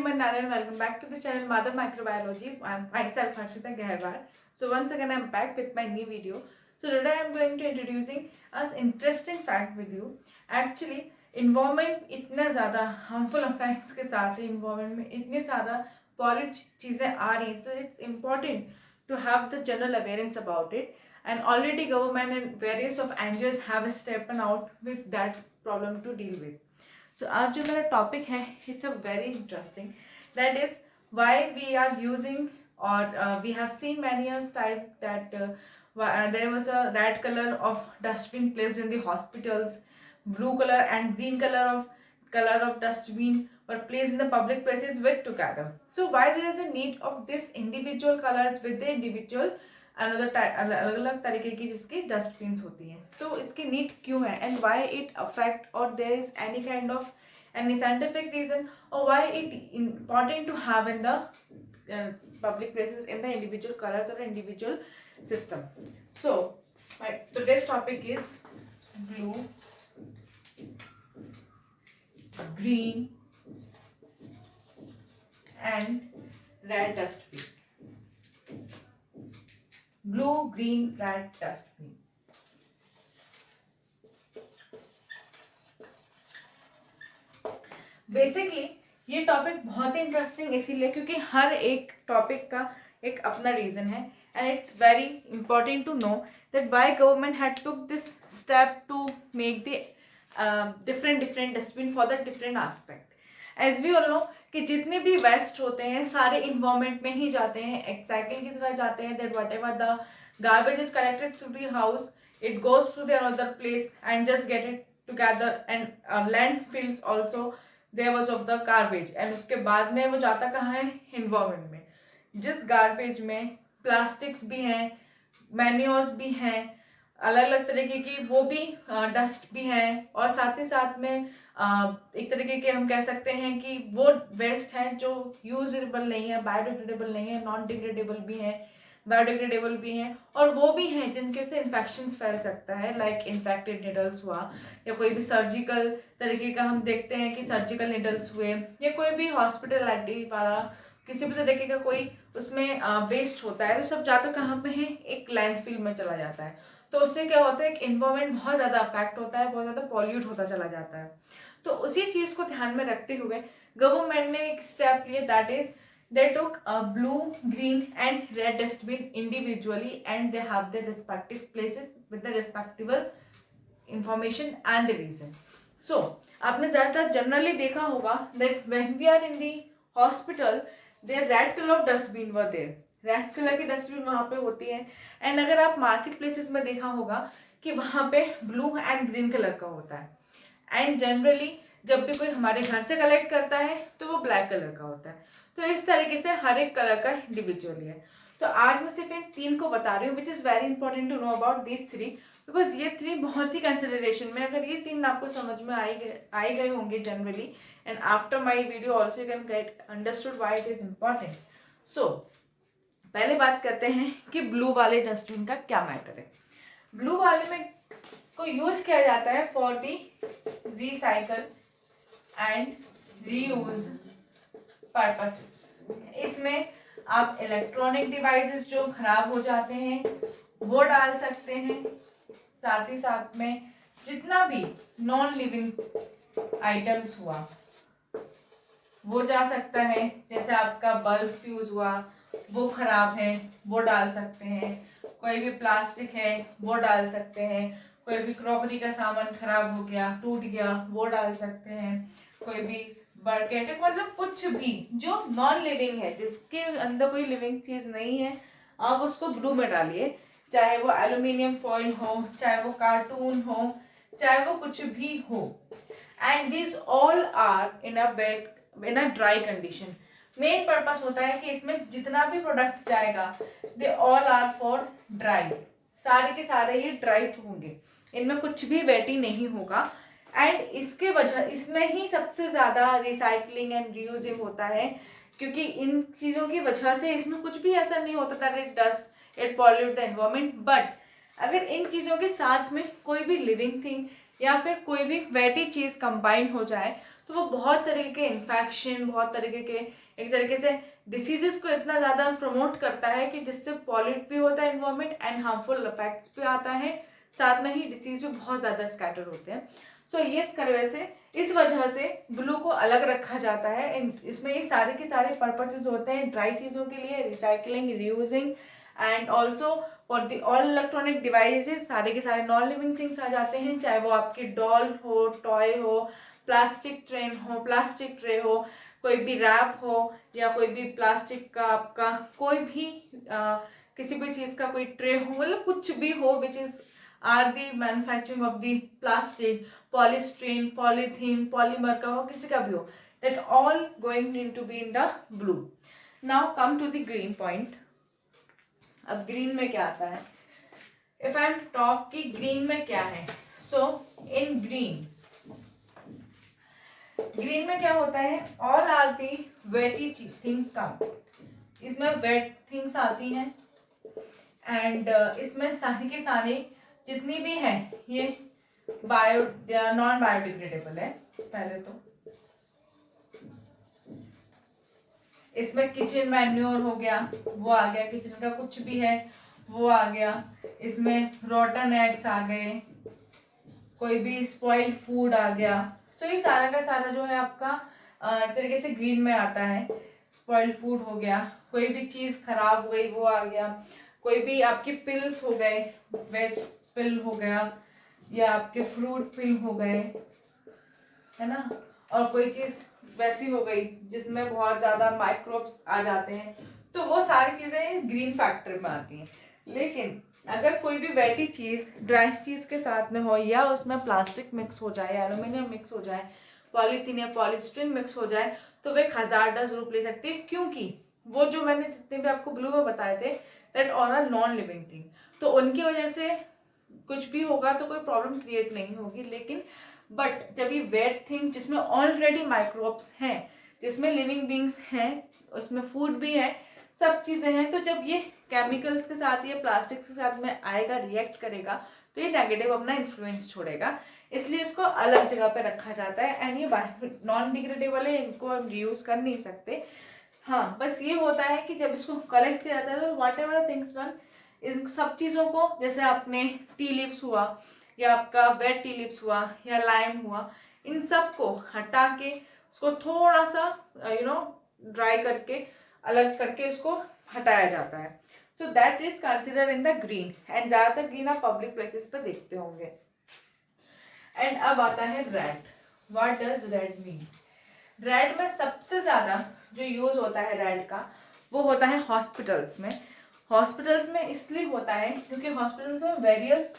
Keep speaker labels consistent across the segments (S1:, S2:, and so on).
S1: Manana and welcome back to the channel Mother Microbiology. I'm myself Harshita Gehwar. So once again I'm back with my new video. So today I'm going to introducing us interesting fact with you. Actually environment इतना ज़्यादा harmful effects के साथ है, environment में इतने ज़्यादा polluted चीज़ें आ रही हैं, so it's important to have the general awareness about it. And already government and various of NGOs have stepped out with that problem to deal with. So आज जो मेरा टॉपिक है it's a very interesting that is why we are using और we have seen many years type that there was a red color of dustbin placed in the hospitals, blue color and green color of dustbin were placed in the public places with together. So why there is a need of this individual colors with the individual अलग अलग तरीके की जिसकी dustbin होती हैं, तो इसकी need क्यों है एंड वाई इट अफेक्ट और there is any kind of any scientific reason और why it important to have in the public places in the individual colors or individual system. So today's topic is blue, green and red dustbin. Blue, green, red dustbin. Basically ये topic बहुत ही interesting इसीलिए क्योंकि हर एक topic का एक अपना reason है and it's very important to know that why government had took this step to make the different dustbin for the different aspect. As we all know कि जितने भी वेस्ट होते हैं सारे इन्वायरमेंट में ही जाते हैं, एक साइकिल की तरह जाते हैं, that whatever the garbage is collected through the house it goes to the another place and just get it together and landfills also there was of the garbage and उसके बाद में वो जाता कहाँ है, environment में। जिस garbage में प्लास्टिक्स भी हैं, मैन्योर्स भी हैं, अलग अलग तरीके की वो भी डस्ट भी हैं और साथ ही साथ में एक तरीके के हम कह सकते हैं कि वो वेस्ट हैं जो यूजेबल नहीं है, बायोडिग्रेडेबल नहीं है, नॉन डिग्रेडेबल भी हैं, बायोडिग्रेडेबल भी हैं और वो भी हैं जिनके से इन्फेक्शंस फैल सकता है, लाइक इन्फेक्टेड निडल्स हुआ या कोई भी सर्जिकल तरीके का हम देखते हैं कि सर्जिकल निडल्स हुए या कोई भी हॉस्पिटलिटी वाला किसी भी तरीके का कोई उसमें वेस्ट होता है, तो सब जाता कहाँ पे है, एक लैंडफिल में चला जाता है। तो उससे क्या होता है, एक इन्वायरमेंट बहुत ज़्यादा अफेक्ट होता है, बहुत ज़्यादा पॉल्यूट होता चला जाता है। तो उसी चीज़ को ध्यान में रखते हुए गवर्नमेंट ने एक स्टेप लिए that is they took a blue, green and red dustbin individually and they have their respective places with the respective information and the reason. So आपने ज़्यादातर जनरली देखा होगा that when we are in the hospital there red color of dustbin were there, red colour की dustbin वहाँ पे होती है and अगर आप मार्केट प्लेसेस में देखा होगा कि वहाँ पे ब्लू एंड ग्रीन कलर का होता है एंड जनरली जब भी कोई हमारे घर से कलेक्ट करता है तो वो ब्लैक कलर का होता है। तो इस तरीके से हर एक कलर का इंडिविजुअली है। तो आज मैं सिर्फ इन तीन को बता रही हूँ which is very important to know about this three because ये थ्री बहुत ही कंसिडरेशन में, अगर ये तीन आपको समझ में आई गए होंगे generally and after my video also you can get understood why it is important. So पहले बात करते हैं कि ब्लू वाले डस्टबिन का क्या मैटर है। ब्लू वाले में को यूज किया जाता है for the recycle and reuse purposes. इसमें आप इलेक्ट्रॉनिक डिवाइसेस जो खराब हो जाते हैं वो डाल सकते हैं, साथ ही साथ में जितना भी नॉन लिविंग आइटम्स हुआ वो जा सकता है, जैसे आपका बल्ब फ्यूज हुआ वो खराब है वो डाल सकते हैं, कोई भी प्लास्टिक है वो डाल सकते हैं, कोई भी क्रॉकरी का सामान खराब हो गया टूट गया वो डाल सकते हैं, कोई भी बर्केट मतलब कुछ भी जो नॉन लिविंग है जिसके अंदर कोई लिविंग चीज नहीं है आप उसको ब्लू में डालिए, चाहे वो एल्यूमिनियम फॉइल हो, चाहे वो कार्टून हो, चाहे वो कुछ भी हो and this all are in a dry condition. Main purpose होता है कि इसमें जितना भी प्रोडक्ट जाएगा they all are for dry, सारे के सारे ही ड्राई होंगे, इनमें कुछ भी वेटी नहीं होगा एंड इसके वजह इसमें ही सबसे ज़्यादा रिसाइकलिंग एंड रीयूजिंग होता है क्योंकि इन चीज़ों की वजह से इसमें कुछ भी ऐसा नहीं होता था it dust it pollute the environment. But अगर इन चीज़ों के साथ में कोई भी लिविंग थिंग या फिर कोई भी वेटी चीज़ कंबाइन हो जाए तो वो बहुत तरीके के इन्फेक्शन, बहुत तरीके के एक तरीके से डिसीजेस को इतना ज़्यादा प्रमोट करता है कि जिससे पॉल्यूट भी होता है एनवायरमेंट एंड हार्मफुल इफेक्ट्स भी आता है, साथ में ही डिसीज भी बहुत ज़्यादा स्कैटर होते हैं। सो इस वजह से ब्लू को अलग रखा जाता है। इसमें ये सारे के सारे पर्पसेस होते हैं ड्राई चीज़ों के लिए, recycling, reusing and also for the all electronic devices. सारे के सारे नॉन लिविंग थिंग्स आ जाते हैं, चाहे वो आपकी डॉल हो, टॉय हो, प्लास्टिक ट्रेन हो, प्लास्टिक ट्रे हो, कोई भी रैप हो, या कोई भी प्लास्टिक का आपका कोई भी किसी भी चीज़ का कोई ट्रे हो, मतलब कुछ भी हो which is are the manufacturing of the plastic, polystyrene, polythene, polymer का हो, किसी का भी हो, that all going to be in the blue. Now come to the green point. अब ग्रीन में क्या आता है? इफ आई एम टॉक कि ग्रीन में क्या है, सो इन ग्रीन में क्या होता है? All are the wetty things come. इसमें वेट थिंग्स आती हैं एंड इसमें सारे के सारे जितनी भी है ये नॉन बायोडिग्रेडेबल है। पहले तो इसमें किचन मैन्योर हो गया, वो आ गया, किचन का कुछ भी है वो आ गया, इसमें रोटन एग्स आ गए, कोई भी स्पॉइल्ड फूड आ गया। सो ये सारा का सारा जो है आपका एक तरीके से ग्रीन में आता है। स्पॉइल्ड फूड हो गया, कोई भी चीज़ खराब हो गई वो आ गया, कोई भी आपकी पिल्स हो गए, वेज पिल हो गया, या आपके फ्रूट पिल हो गए, है ना, और कोई चीज़ वैसी हो गई जिसमें बहुत ज़्यादा माइक्रोब्स आ जाते हैं, तो वो सारी चीज़ें ग्रीन फैक्टर में आती हैं। लेकिन अगर कोई भी वेटी चीज़ ड्राई चीज़ के साथ में हो, या उसमें प्लास्टिक मिक्स हो जाए, एल्यूमिनियम मिक्स हो जाए, पॉलीथीन या पॉलीस्टीरीन मिक्स हो जाए, तो वे एक हजार्डस रूप ले सकती है, क्योंकि वो जो मैंने जितने भी आपको ब्लू में बताए थे that on a non living thing, तो उनकी वजह से कुछ भी होगा तो कोई प्रॉब्लम क्रिएट नहीं होगी। लेकिन बट जब ये वेट थिंग जिसमें ऑलरेडी माइक्रोब्स हैं, जिसमें लिविंग बींग्स हैं, उसमें फूड भी है, सब चीज़ें हैं, तो जब ये केमिकल्स के साथ या प्लास्टिक के साथ में आएगा, रिएक्ट करेगा, तो ये नेगेटिव अपना इन्फ्लुएंस छोड़ेगा। इसलिए इसको अलग जगह पे रखा जाता है एंड ये नॉन डिग्रेडेबल है, इनको हम रीयूज कर नहीं सकते। हाँ, बस ये होता है कि जब इसको कलेक्ट किया जाता है तो वॉट एवर थिंग्स डन, इन सब चीज़ों को, जैसे आपने टी लीव्स हुआ, या आपका वेट टी लीव्स हुआ, या लाइम हुआ, इन सब को हटा के उसको थोड़ा सा ड्राई करके अलग करके उसको हटाया जाता है। So that is consider in the green and ज़्यादातर ग्रीन आप पब्लिक प्लेसेस पर देखते होंगे। एंड अब आता है red. What does red mean? Red में सबसे ज़्यादा जो यूज़ होता है रेड का, वो होता है हॉस्पिटल्स में। हॉस्पिटल्स में इसलिए होता है क्योंकि हॉस्पिटल्स में वेरियस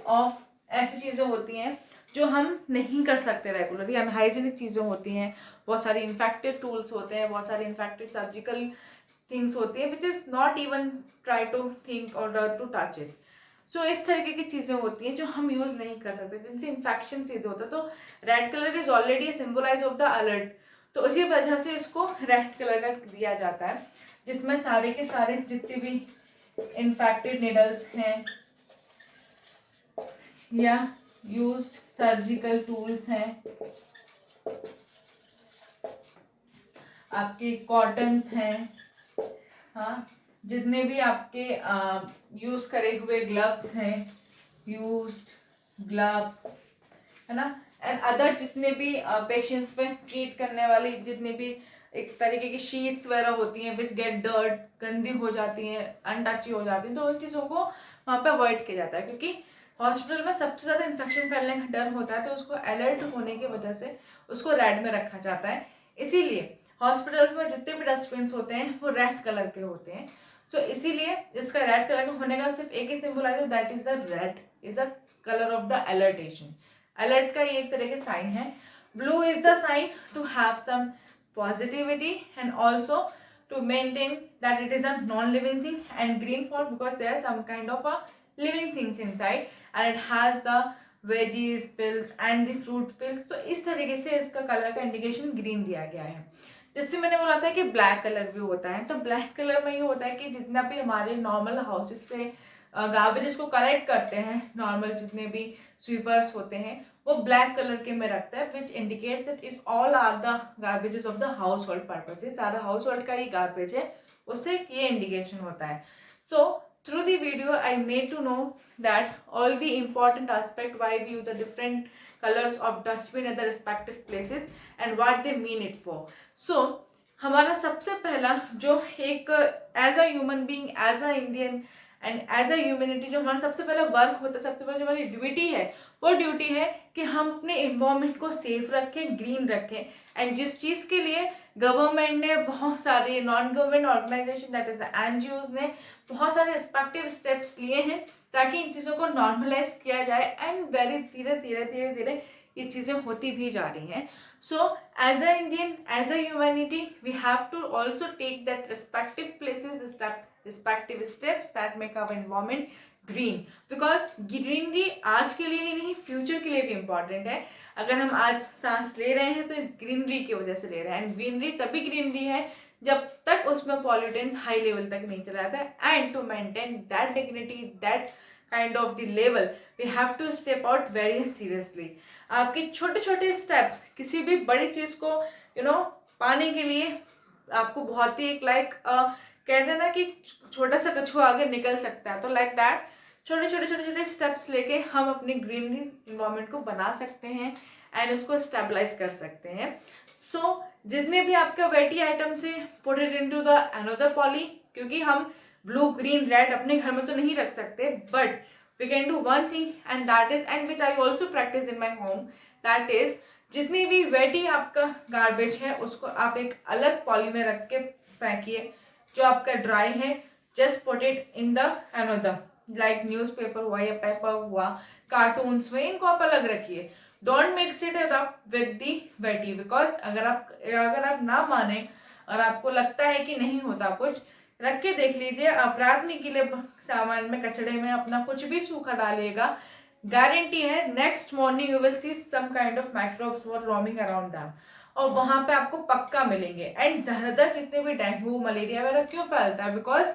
S1: ऑफ ऐसी चीज़ें होती हैं जो हम नहीं कर सकते रेगुलरली, अनहाइजीनिक चीज़ें होती हैं, बहुत सारी इन्फेक्टेड टूल्स होते हैं, बहुत सारी इन्फेक्टेड सर्जिकल थिंग्स होती है which is not even try to think और टू टच इट। सो इस तरीके की चीज़ें होती हैं जो हम यूज़ नहीं कर सकते, जिनसे इन्फेक्शन सीधे होता है। तो red colour is already symbolize of the alert, तो इसी वजह से इसको रेड कलर का दिया जाता है, जिसमें सारे के सारे जितने भी इन्फेक्टेड निडल्स हैं या यूज्ड सर्जिकल टूल्स हैं, आपके कॉटन्स हैं, हाँ, जितने भी आपके यूज करे हुए ग्लव्स हैं, यूज्ड ग्लव्स, है ना, एंड अदर जितने भी पेशेंट्स पे ट्रीट करने वाली जितने भी एक तरीके की शीट्स वगैरह होती हैं विच गेट डर्ट, गंदी हो जाती हैं, अनटची हो जाती हैं, तो उन चीज़ों को वहाँ पे अवॉइड किया जाता है, क्योंकि हॉस्पिटल में सबसे ज़्यादा इन्फेक्शन फैलने का डर होता है, तो उसको अलर्ट होने की वजह से उसको रेड में रखा जाता है। इसीलिए हॉस्पिटल्स में जितने भी डस्टबिन होते हैं वो रेड कलर के होते हैं। सो इसीलिए इसका रेड कलर का होने का सिर्फ एक ही सिंबलाइज है, that is the red is a colour of the alertation. Alert का ये एक तरह के साइन है। Blue is the sign to have some positivity and also to maintain that it is a non-living thing, and green for because there are some kind of a living things inside and it has the veggies pills and the fruit pills। तो इस तरीके से इसका colour का indication green दिया गया है। जिससे मैंने बोला था कि ब्लैक कलर भी होता है, तो ब्लैक कलर में ये होता है कि जितना भी हमारे नॉर्मल हाउसेस से गार्बेजेस को कलेक्ट करते हैं, नॉर्मल जितने भी स्वीपर्स होते हैं, वो ब्लैक कलर के में रखता है, which indicates that is all are the garbages of the household purpose, ये सारा हाउस होल्ड का ही गार्बेज है, उससे ये इंडिकेशन होता है. So through the video I made to know that all the important aspect why we use the different colors of dustbin at the respective places and what they mean it for. So हमारा सबसे पहला जो एक as a human being, as a Indian and as a humanity, जो हमारा सबसे पहला work होता है, सबसे पहले जो हमारी ड्यूटी है, वो ड्यूटी है कि हम अपने इन्वायरमेंट को सेफ रखें, ग्रीन रखें. एंड जिस चीज़ के लिए गवर्नमेंट ने बहुत सारे, non government organization that is NGOs ने बहुत सारे रिस्पेक्टिव स्टेप्स लिए हैं ताकि इन चीज़ों को नॉर्मलाइज किया जाए. एंड वेरी धीरे धीरे धीरे धीरे ये चीज़ें होती भी जा रही हैं. So as a Indian, as a humanity, we have to also take that respective places, respective steps that make our environment green, because greenery आज के लिए ही नहीं, फ्यूचर के लिए भी इम्पॉर्टेंट है. अगर हम आज सांस ले रहे हैं तो ग्रीनरी की वजह से ले रहे हैं. एंड ग्रीनरी तभी ग्रीनरी है जब तक उसमें पॉल्यूटेंट्स हाई लेवल तक नहीं चला जाता है. And to maintain that dignity, that kind of the level, we have to step out very seriously. आपके छोटे छोटे स्टेप्स किसी भी बड़ी चीज़ को पाने के लिए आपको बहुत ही एक कहते हैं ना कि छोटा सा कछुआ आगे निकल सकता है, तो लाइक दैट छोटे छोटे छोटे छोटे स्टेप्स लेके हम अपनी ग्रीनरी इन्वायरमेंट को बना सकते हैं एंड उसको स्टेबलाइज कर सकते हैं. सो जितने भी आपका वेटी आइटम्स है, put it into the another poly, क्योंकि हम ब्लू ग्रीन रेड अपने घर में तो नहीं रख सकते, but we can do one thing and that is, and which I also practice in my home, that is जितनी भी वेटी आपका गार्बेज है उसको आप एक अलग पॉली में रख के फेंकिए. जो आपका ड्राई है, just put it in the another, like newspaper हुआ या पेपर हुआ, कार्टून्स हुए, इनको आप अलग रखिए. Don't mix it up with the wetty, because अगर आप ना माने और आपको लगता है कि नहीं होता कुछ, रख के देख लीजिए. आप रात में गीले सामान में, कचड़े में अपना कुछ भी सूखा डालिएगा, गारंटी है next morning you will see some kind of microbes were roaming around them, और वहां पे आपको पक्का मिलेंगे. एंड ज्यादातर जितने भी डेंगू, मलेरिया वगैरह क्यों फैलता है, बिकॉज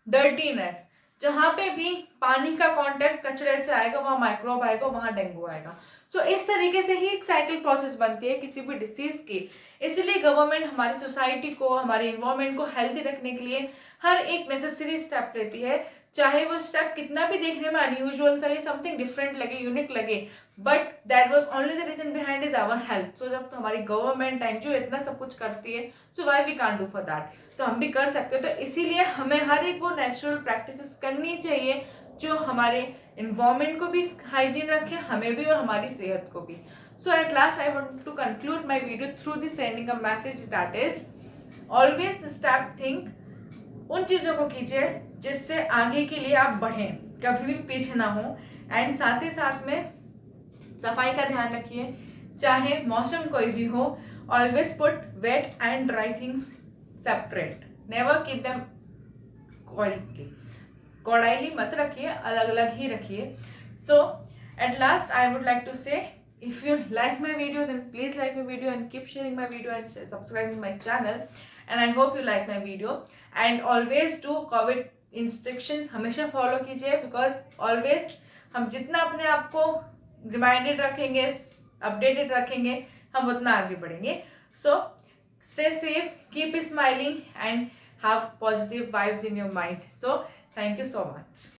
S1: डर्टीनेस. जहां पे भी पानी का कांटेक्ट कचरे से आएगा वहां माइक्रोब आएगा, वहां डेंगू आएगा. सो इस तरीके से ही एक साइकिल प्रोसेस बनती है किसी भी डिसीज की. इसलिए गवर्नमेंट हमारी सोसाइटी को, हमारे इन्वायरमेंट को हेल्दी रखने के लिए हर एक नेसेसरी स्टेप लेती है, चाहे वो स्टेप कितना भी देखने में अनयूजुअल सा, समथिंग डिफरेंट लगे, यूनिक लगे, but that was only the reason behind is our health. So जब हमारी गवर्नमेंट एनजीओ इतना सब कुछ करती है, so why we can't do for that, तो हम भी कर सकते हैं. तो इसीलिए हमें हर एक वो नेचुरल प्रैक्टिसेस करनी चाहिए जो हमारे इन्वायरमेंट को भी हाइजीन रखे, हमें भी और हमारी सेहत को भी. So at last I want to conclude my video through this sending a message that is always step think. उन चीज़ों को कीजिए जिससे आगे के लिए आप बढ़ें, कभी भी पीछे ना हो. एंड साथ ही साथ में सफाई का ध्यान रखिए, चाहे मौसम कोई भी हो. Always put wet and dry things separate, never keep them कौड़ाइली मत रखिए, अलग अलग ही रखिए. So at last I would like to say, if you like my video then please like my video and keep sharing my video and subscribing my channel, and I hope you like my video. And always do COVID instructions हमेशा follow कीजिए, because always हम जितना अपने आप को reminded रखेंगे, updated रखेंगे, हम उतना आगे बढ़ेंगे. सो stay safe, keep smiling and have positive vibes in your mind. So thank you so much.